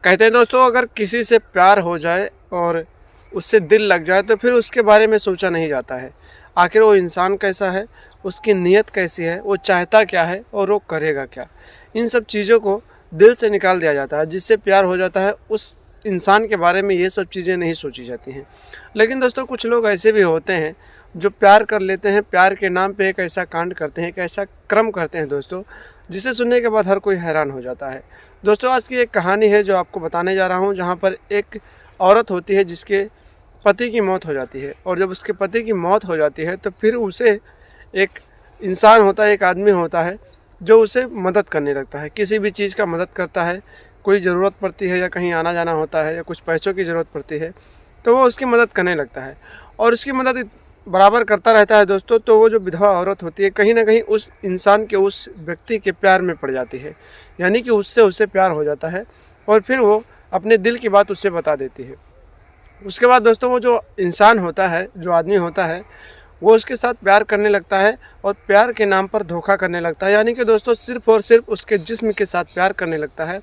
कहते हैं दोस्तों, अगर किसी से प्यार हो जाए और उससे दिल लग जाए तो फिर उसके बारे में सोचा नहीं जाता है। आखिर वो इंसान कैसा है, उसकी नीयत कैसी है, वो चाहता क्या है और वो करेगा क्या। इन सब चीज़ों को दिल से निकाल दिया जाता है। जिससे प्यार हो जाता है उस इंसान के बारे में ये सब चीज़ें नहीं सोची जाती हैं। लेकिन दोस्तों, कुछ लोग ऐसे भी होते हैं जो प्यार कर लेते हैं, प्यार के नाम पे एक ऐसा कांड करते हैं, एक ऐसा क्रम करते हैं दोस्तों, जिसे सुनने के बाद हर कोई हैरान हो जाता है। दोस्तों, आज की एक कहानी है जो आपको बताने जा रहा हूँ, जहाँ पर एक औरत होती है जिसके पति की मौत हो जाती है। और जब उसके पति की मौत हो जाती है तो फिर उसे एक इंसान होता है, एक आदमी होता है जो उसे मदद करने लगता है, किसी भी चीज़ का मदद करता है। कोई ज़रूरत पड़ती है या कहीं आना जाना होता है या कुछ पैसों की ज़रूरत पड़ती है तो वो उसकी मदद करने लगता है और उसकी मदद बराबर करता रहता है दोस्तों। तो वो जो विधवा औरत होती है कहीं ना कहीं उस इंसान के, उस व्यक्ति के प्यार में पड़ जाती है, यानी कि उससे उससे प्यार हो जाता है और फिर वो अपने दिल की बात उससे बता देती है। उसके बाद दोस्तों, वो जो इंसान होता है, जो आदमी होता है, वो उसके साथ प्यार करने लगता है और प्यार के नाम पर धोखा करने लगता है। यानी कि दोस्तों, सिर्फ़ और सिर्फ उसके जिस्म के साथ प्यार करने लगता है,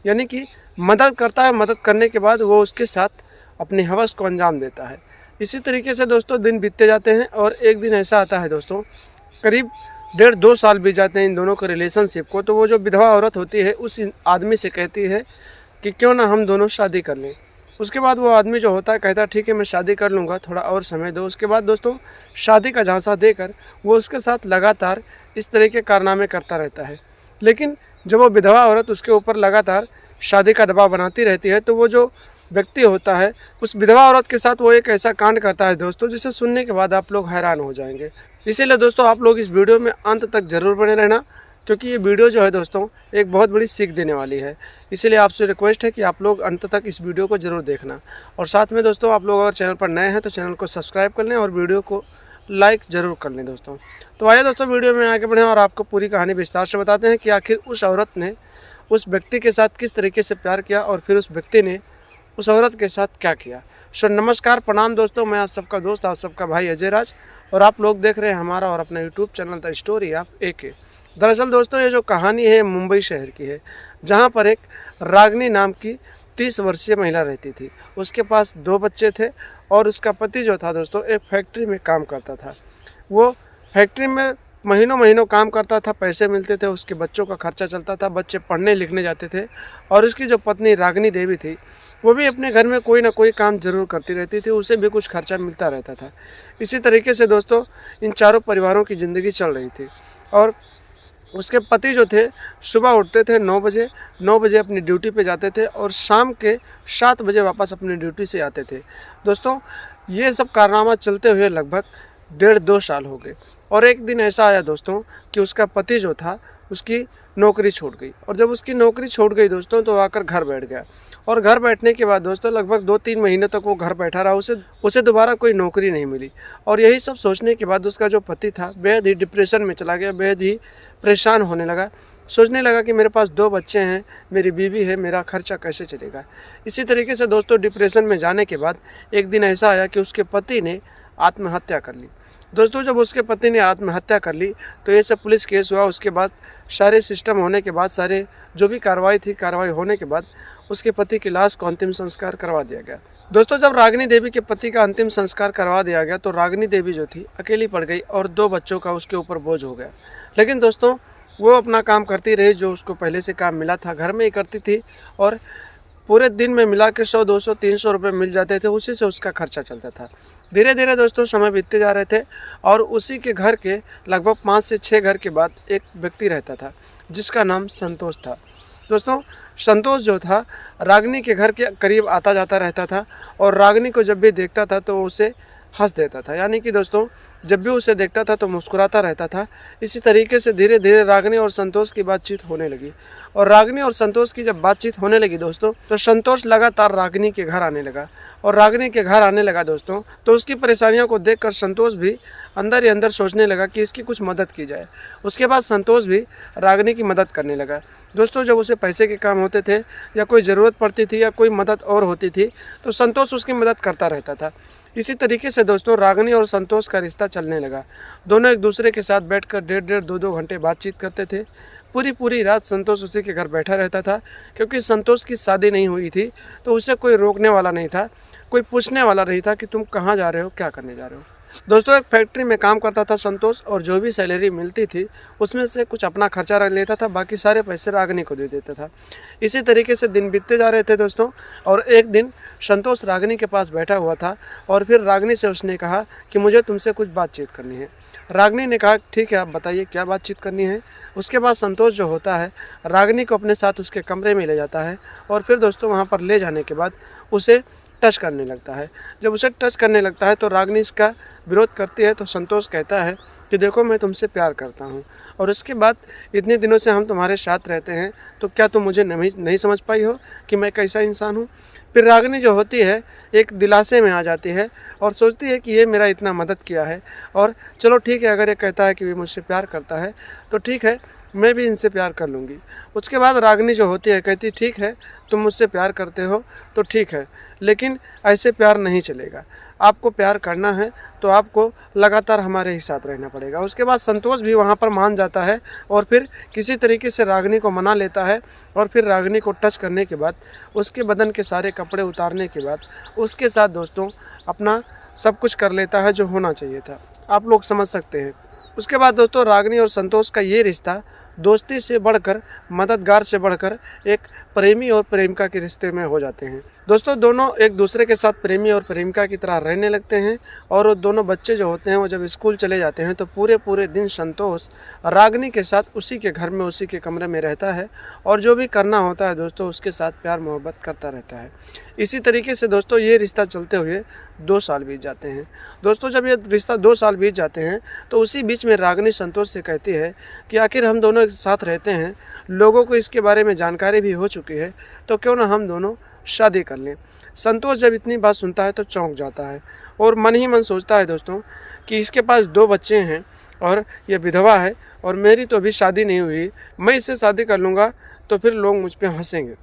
यानी कि मदद करता है। मदद करने के बाद वो उसके साथ अपनी हवस को अंजाम देता है। इसी तरीके से दोस्तों दिन बीतते जाते हैं और एक दिन ऐसा आता है दोस्तों, करीब 1.5-2 साल बीत जाते हैं इन दोनों के रिलेशनशिप को। तो वो जो विधवा औरत होती है उस आदमी से कहती है कि क्यों ना हम दोनों शादी कर लें। उसके बाद वो आदमी जो होता है कहता है ठीक है, मैं शादी कर लूँगा, थोड़ा और समय दो। उसके बाद दोस्तों शादी का झांसा देकर वो उसके साथ लगातार इस तरह के कारनामे करता रहता है। लेकिन जब वो विधवा औरत उसके ऊपर लगातार शादी का दबाव बनाती रहती है तो वो जो व्यक्ति होता है उस विधवा औरत के साथ वो एक ऐसा कांड करता है दोस्तों, जिसे सुनने के बाद आप लोग हैरान हो जाएंगे। इसीलिए दोस्तों आप लोग इस वीडियो में अंत तक ज़रूर बने रहना, क्योंकि ये वीडियो जो है दोस्तों एक बहुत बड़ी सीख देने वाली है। इसीलिए आपसे रिक्वेस्ट है कि आप लोग अंत तक इस वीडियो को ज़रूर देखना। और साथ में दोस्तों, आप लोग अगर चैनल पर नए हैं तो चैनल को सब्सक्राइब कर लें और वीडियो को लाइक ज़रूर कर लें दोस्तों। तो आइए दोस्तों, वीडियो में आगे बढ़ें और आपको पूरी कहानी विस्तार से बताते हैं कि आखिर उस औरत ने उस व्यक्ति के साथ किस तरीके से प्यार किया और फिर उस व्यक्ति ने उस औरत के साथ क्या किया। सो नमस्कार, प्रणाम दोस्तों, मैं आप सबका दोस्त, आप सबका भाई अजय राज, और आप लोग देख रहे हैं हमारा और अपना YouTube channel the story of AK। दरअसल दोस्तों, ये जो कहानी है मुंबई शहर की है, जहाँ पर एक रागनी नाम की 30 वर्षीय महिला रहती थी। उसके पास 2 बच्चे थे और उसका पति जो था दोस्तों एक फैक्ट्री में काम करता था। वो फैक्ट्री में महीनों महीनों काम करता था, पैसे मिलते थे, उसके बच्चों का खर्चा चलता था, बच्चे पढ़ने लिखने जाते थे। और उसकी जो पत्नी रागनी देवी थी वो भी अपने घर में कोई ना कोई काम ज़रूर करती रहती थी, उसे भी कुछ खर्चा मिलता रहता था। इसी तरीके से दोस्तों इन चारों परिवारों की ज़िंदगी चल रही थी। और उसके पति जो थे सुबह उठते थे 9 बजे अपनी ड्यूटी पे जाते थे और शाम के 7 बजे वापस अपनी ड्यूटी से आते थे। दोस्तों ये सब कारनामा चलते हुए लगभग 1.5-2 साल हो गए। और एक दिन ऐसा आया दोस्तों कि उसका पति जो था उसकी नौकरी छूट गई। और जब उसकी नौकरी छूट गई दोस्तों तो आकर घर बैठ गया। और घर बैठने के बाद दोस्तों लगभग 2-3 महीने तक वो घर बैठा रहा, उसे दोबारा कोई नौकरी नहीं मिली। और यही सब सोचने के बाद उसका जो पति था बेहद ही डिप्रेशन में चला गया, बेहद ही परेशान होने लगा। सोचने लगा कि मेरे पास 2 बच्चे हैं, मेरी बीवी है, मेरा खर्चा कैसे चलेगा। इसी तरीके से दोस्तों डिप्रेशन में जाने के बाद एक दिन ऐसा आया कि उसके पति ने आत्महत्या कर ली। दोस्तों जब उसके पति ने आत्महत्या कर ली तो ये सब पुलिस केस हुआ। उसके बाद सारे सिस्टम होने के बाद, सारे जो भी कार्रवाई होने के बाद उसके पति की लाश को अंतिम संस्कार करवा दिया गया। दोस्तों जब रागनी देवी के पति का अंतिम संस्कार करवा दिया गया तो रागनी देवी जो थी अकेली पड़ गई और 2 बच्चों का उसके ऊपर बोझ हो गया। लेकिन दोस्तों वो अपना काम करती रही, जो उसको पहले से काम मिला था घर में ही करती थी और पूरे दिन में मिला के 100, 200, 300 रुपये मिल जाते थे, उसी से उसका खर्चा चलता था। धीरे धीरे दोस्तों समय बीतते जा रहे थे और उसी के घर के लगभग 5 से 6 घर के बाद एक व्यक्ति रहता था जिसका नाम संतोष था। दोस्तों संतोष जो था रागनी के घर के करीब आता जाता रहता था और रागनी को जब भी देखता था तो उसे हंस देता था, यानी कि दोस्तों जब भी उसे देखता था तो मुस्कुराता रहता था। इसी तरीके से धीरे धीरे रागनी और संतोष की बातचीत होने लगी। और रागनी और संतोष की जब बातचीत होने लगी दोस्तों तो संतोष लगातार रागनी के घर आने लगा। और रागनी के घर आने लगा दोस्तों तो उसकी परेशानियों को देखकर संतोष भी अंदर ही अंदर सोचने लगा कि इसकी कुछ मदद की जाए। उसके बाद संतोष भी रागनी की मदद करने लगा। दोस्तों जब उसे पैसे के काम होते थे या कोई ज़रूरत पड़ती थी या कोई मदद और होती थी तो संतोष उसकी मदद करता रहता था। इसी तरीके से दोस्तों रागनी और संतोष का रिश्ता चलने लगा। दोनों एक दूसरे के साथ बैठकर 1.5-2 घंटे बातचीत करते थे, पूरी पूरी रात संतोष उसी के घर बैठा रहता था, क्योंकि संतोष की शादी नहीं हुई थी, तो उसे कोई रोकने वाला नहीं था, कोई पूछने वाला नहीं था कि तुम कहाँ जा रहे हो, क्या करने जा रहे हो। दोस्तों एक फैक्ट्री में काम करता था संतोष, और जो भी सैलरी मिलती थी उसमें से कुछ अपना खर्चा रख लेता था, बाकी सारे पैसे रागिनी को दे देता था। इसी तरीके से दिन बीतते जा रहे थे दोस्तों, और एक दिन संतोष रागिनी के पास बैठा हुआ था, और फिर रागिनी से उसने कहा कि मुझे तुमसे कुछ बातचीत करनी है। रागिनी ने कहा ठीक है, आप बताइए क्या बातचीत करनी है। उसके बाद संतोष जो होता है रागिनी को अपने साथ उसके कमरे में ले जाता है, और फिर दोस्तों वहाँ पर ले जाने के बाद उसे टच करने लगता है। जब उसे टच करने लगता है तो रागिनी इसका विरोध करती है, तो संतोष कहता है कि देखो मैं तुमसे प्यार करता हूँ, और इसके बाद इतने दिनों से हम तुम्हारे साथ रहते हैं, तो क्या तुम मुझे नहीं समझ पाई हो कि मैं कैसा इंसान हूँ। फिर रागिनी जो होती है एक दिलासे में आ जाती है और सोचती है कि ये मेरा इतना मदद किया है, और चलो ठीक है, अगर ये कहता है कि ये मुझसे प्यार करता है तो ठीक है, मैं भी इनसे प्यार कर लूँगी। उसके बाद रागिनी जो होती है कहती ठीक है, तुम मुझसे प्यार करते हो तो ठीक है, लेकिन ऐसे प्यार नहीं चलेगा, आपको प्यार करना है तो आपको लगातार हमारे ही साथ रहना पड़ेगा। उसके बाद संतोष भी वहाँ पर मान जाता है, और फिर किसी तरीके से रागिनी को मना लेता है, और फिर रागिनी को टच करने के बाद, उसके बदन के सारे कपड़े उतारने के बाद उसके साथ दोस्तों अपना सब कुछ कर लेता है जो होना चाहिए था। आप लोग समझ सकते हैं। उसके बाद दोस्तों रागिनी और संतोष का ये रिश्ता दोस्ती से बढ़कर, मददगार से बढ़कर एक प्रेमी और प्रेमिका के रिश्ते में हो जाते हैं। दोस्तों दोनों एक दूसरे के साथ प्रेमी और प्रेमिका की तरह रहने लगते हैं, और वो दोनों बच्चे जो होते हैं वो जब स्कूल चले जाते हैं तो पूरे पूरे दिन संतोष रागिनी के साथ उसी के घर में, उसी के कमरे में रहता है, और जो भी करना होता है दोस्तों उसके साथ प्यार मोहब्बत करता रहता है। इसी तरीके से दोस्तों ये रिश्ता चलते हुए 2 साल बीत जाते हैं। दोस्तों जब ये रिश्ता 2 साल बीत जाते हैं तो उसी बीच में रागिनी संतोष से कहती है कि आखिर हम दोनों एक साथ रहते हैं, लोगों को इसके बारे में जानकारी भी हो चुकी है, तो क्यों ना हम दोनों शादी कर लें। संतोष जब इतनी बात सुनता है तो चौंक जाता है, और मन ही मन सोचता है दोस्तों कि इसके पास 2 बच्चे हैं और ये विधवा है, और मेरी तो अभी शादी नहीं हुई, मैं इससे शादी कर लूँगा तो फिर लोग मुझ पर हंसेंगे।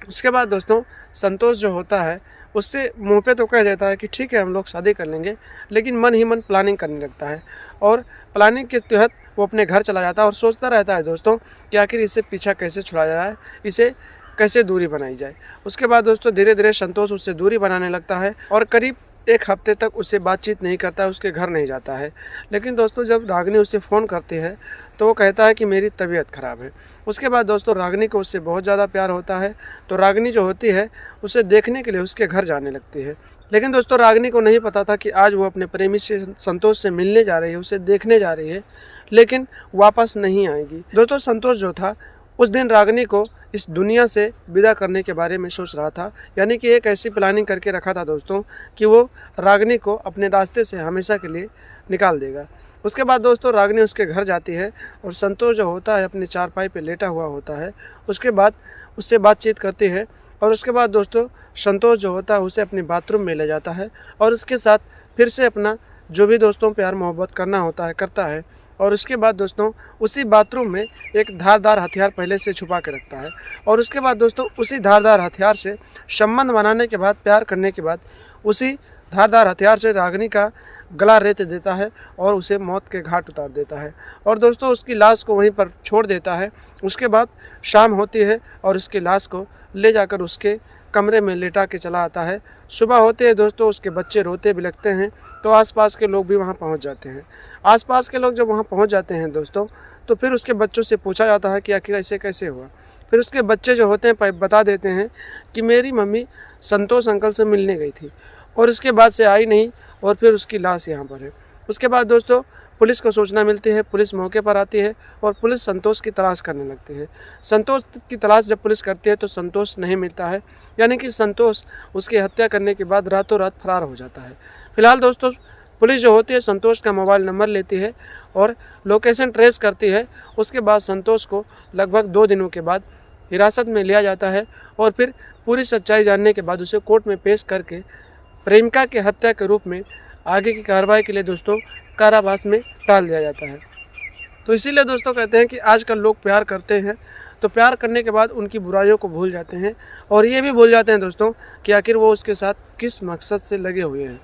उसके बाद दोस्तों संतोष जो होता है उससे मुंह पे तो कह देता है कि ठीक है हम लोग शादी कर लेंगे, लेकिन मन ही मन प्लानिंग करने लगता है, और प्लानिंग के तहत वो अपने घर चला जाता है और सोचता रहता है दोस्तों कि आखिर इससे पीछा कैसे छुड़ाया जाए, इसे कैसे दूरी बनाई जाए। उसके बाद दोस्तों धीरे धीरे संतोष उससे दूरी बनाने लगता है, और करीब 1 हफ्ते तक उससे बातचीत नहीं करता है, उसके घर नहीं जाता है। लेकिन दोस्तों जब रागिनी उससे फ़ोन करती है तो वो कहता है कि मेरी तबीयत ख़राब है। उसके बाद दोस्तों रागिनी को उससे बहुत ज़्यादा प्यार होता है, तो रागिनी जो होती है उसे देखने के लिए उसके घर जाने लगती है। लेकिन दोस्तों रागिनी को नहीं पता था कि आज वो अपने प्रेमी से, संतोष से मिलने जा रही है, उसे देखने जा रही है, लेकिन वापस नहीं आएगी। दोस्तों संतोष जो था उस दिन रागिनी को इस दुनिया से विदा करने के बारे में सोच रहा था, यानी कि एक ऐसी प्लानिंग करके रखा था दोस्तों कि वो रागिनी को अपने रास्ते से हमेशा के लिए निकाल देगा। उसके बाद दोस्तों रागिनी उसके घर जाती है, और संतोष जो होता है अपनी चारपाई पे लेटा हुआ होता है। उसके बाद उससे बातचीत करती है, और उसके बाद दोस्तों संतोष जो होता है उसे अपने बाथरूम में ले जाता है, और उसके साथ फिर से अपना जो भी दोस्तों प्यार मोहब्बत करना होता है करता है। और उसके बाद दोस्तों उसी बाथरूम में एक धारदार हथियार पहले से छुपा के रखता है, और उसके बाद दोस्तों उसी धारदार हथियार से संबंध बनाने के बाद, प्यार करने के बाद, उसी धारदार हथियार से रागिनी का गला रेत देता है और उसे मौत के घाट उतार देता है, और दोस्तों उसकी लाश को वहीं पर छोड़ देता है। उसके बाद शाम होती है और उसकी लाश को ले जाकर उसके कमरे में लेटा के चला आता है। सुबह होते हैं दोस्तों उसके बच्चे रोते बिलखते हैं, तो आसपास के लोग भी वहाँ पहुँच जाते हैं। आसपास के लोग जब वहाँ पहुँच जाते हैं दोस्तों, तो फिर उसके बच्चों से पूछा जाता है कि आखिर ऐसे कैसे हुआ। फिर उसके बच्चे जो होते हैं बता देते हैं कि मेरी मम्मी संतोष अंकल से मिलने गई थी, और उसके बाद से आई नहीं, और फिर उसकी लाश यहाँ पर है। उसके बाद दोस्तों पुलिस को सूचना मिलती है, पुलिस मौके पर आती है, और पुलिस संतोष की तलाश करने लगती है। संतोष की तलाश जब पुलिस करती है तो संतोष नहीं मिलता है, यानी कि संतोष उसकी हत्या करने के बाद रातों रात फरार हो जाता है। फिलहाल दोस्तों पुलिस जो होती है संतोष का मोबाइल नंबर लेती है और लोकेशन ट्रेस करती है। उसके बाद संतोष को लगभग 2 दिनों के बाद हिरासत में लिया जाता है, और फिर पूरी सच्चाई जानने के बाद उसे कोर्ट में पेश करके प्रेमिका की हत्या के रूप में आगे की कार्रवाई के लिए दोस्तों कारावास में डाल दिया जाता है। तो इसीलिए दोस्तों कहते हैं कि आजकल लोग प्यार करते हैं तो प्यार करने के बाद उनकी बुराइयों को भूल जाते हैं, और ये भी भूल जाते हैं दोस्तों कि आखिर वो उसके साथ किस मकसद से लगे हुए हैं।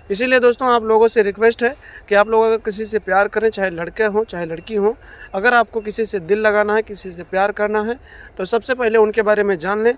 इसीलिए दोस्तों आप लोगों से रिक्वेस्ट है कि आप लोग अगर किसी से प्यार करें, चाहे लड़के हों चाहे लड़की हों, अगर आपको किसी से दिल लगाना है, किसी से प्यार करना है, तो सबसे पहले उनके बारे में जान लें,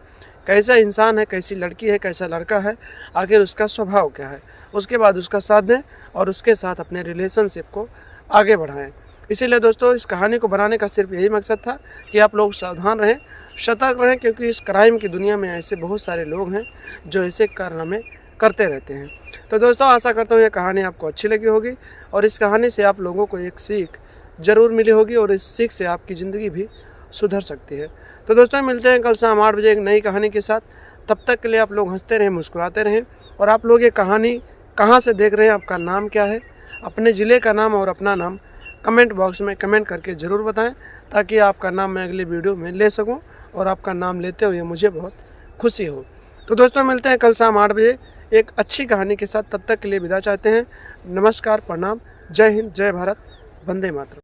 कैसा इंसान है, कैसी लड़की है, कैसा लड़का है, आखिर उसका स्वभाव क्या है। उसके बाद उसका साथ दें और उसके साथ अपने रिलेशनशिप को आगे बढ़ाएं। इसीलिए दोस्तों इस कहानी को बनाने का सिर्फ यही मकसद था कि आप लोग सावधान रहें, सतर्क रहें, क्योंकि इस क्राइम की दुनिया में ऐसे बहुत सारे लोग हैं जो ऐसे कारनामे करते रहते हैं। तो दोस्तों आशा करता हूँ ये कहानी आपको अच्छी लगी होगी और इस कहानी से आप लोगों को एक सीख ज़रूर मिली होगी और इस सीख से आपकी ज़िंदगी भी सुधर सकती है। तो दोस्तों मिलते हैं कल शाम 8 बजे एक नई कहानी के साथ। तब तक के लिए आप लोग हंसते रहें, मुस्कुराते रहें। और आप लोग ये कहानी कहाँ से देख रहे हैं, आपका नाम क्या है, अपने ज़िले का नाम और अपना नाम कमेंट बॉक्स में कमेंट करके ज़रूर बताएं, ताकि आपका नाम मैं अगली वीडियो में ले सकूं और आपका नाम लेते हुए मुझे बहुत खुशी हो। तो दोस्तों मिलते हैं कल शाम 8 बजे एक अच्छी कहानी के साथ। तब तक के लिए विदा चाहते हैं। नमस्कार, प्रणाम, जय हिंद, जय भारत, वंदे मातरम।